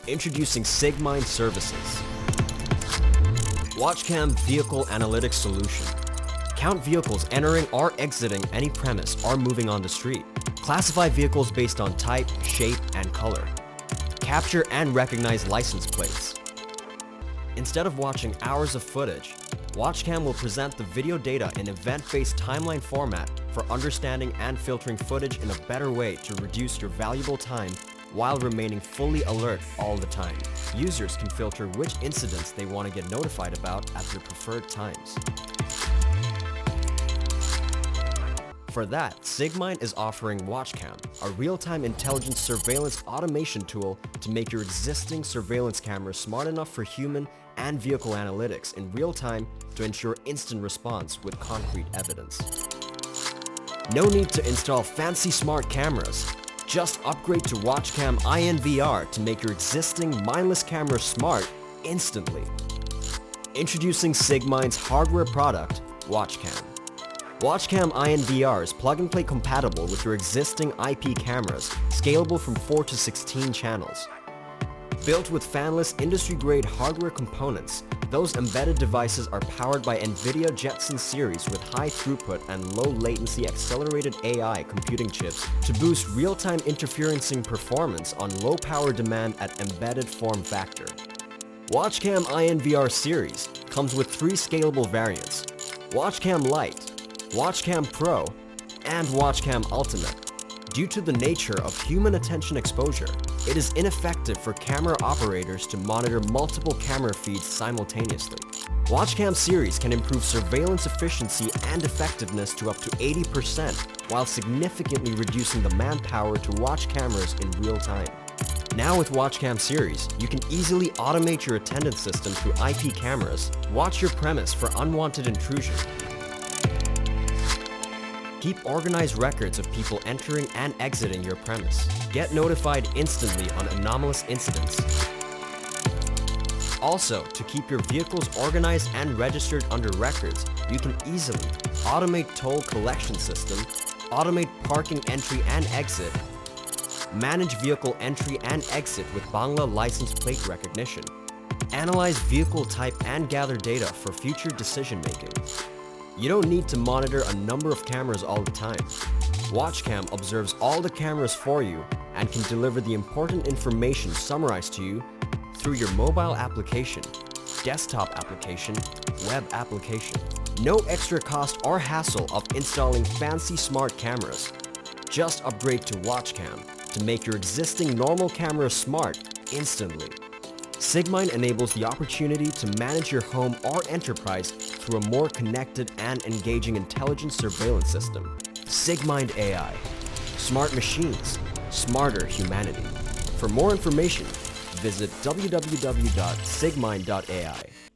Introducing Sigmind Services. WatchCam Vehicle Analytics Solution. Count vehicles entering or exiting any premise or moving on the street. Classify vehicles based on type, shape, and color. Capture and recognize license plates. Instead of watching hours of footage, WatchCam will present the video data in event-based timeline format for understanding and filtering footage in a better way to reduce your valuable time while remaining fully alert all the time. Users can filter which incidents they want to get notified about at their preferred times. For that, Sigmind is offering WatchCam, a real-time intelligence surveillance automation tool to make your existing surveillance cameras smart enough for human and vehicle analytics in real time to ensure instant response with concrete evidence. No need to install fancy smart cameras. Just upgrade to WatchCam INVR to make your existing mindless cameras smart instantly. Introducing Sigmind's hardware product, WatchCam. WatchCam INVR is plug-and-play compatible with your existing IP cameras, scalable from 4 to 16 channels. Built with fanless industry-grade hardware components, those embedded devices are powered by NVIDIA Jetson series with high throughput and low latency accelerated AI computing chips to boost real-time interferencing performance on low power demand at embedded form factor. WatchCam INVR series comes with 3 scalable variants: WatchCam Lite, WatchCam Pro, and WatchCam Ultimate. Due to the nature of human attention exposure, it is ineffective for camera operators to monitor multiple camera feeds simultaneously. WatchCam series can improve surveillance efficiency and effectiveness to up to 80%, while significantly reducing the manpower to watch cameras in real time. Now with WatchCam series, you can easily automate your attendance system through IP cameras, watch your premise for unwanted intrusion, keep organized records of people entering and exiting your premise. Get notified instantly on anomalous incidents. Also, to keep your vehicles organized and registered under records, you can easily automate toll collection system, automate parking entry and exit, manage vehicle entry and exit with Bangla license plate recognition, analyze vehicle type and gather data for future decision making. You don't need to monitor a number of cameras all the time. WatchCam observes all the cameras for you and can deliver the important information summarized to you through your mobile application, desktop application, web application. No extra cost or hassle of installing fancy smart cameras. Just upgrade to WatchCam to make your existing normal cameras smart instantly. Sigmind enables the opportunity to manage your home or enterprise through a more connected and engaging intelligent surveillance system. Sigmind AI. Smart machines, smarter humanity. For more information, visit www.sigmind.ai.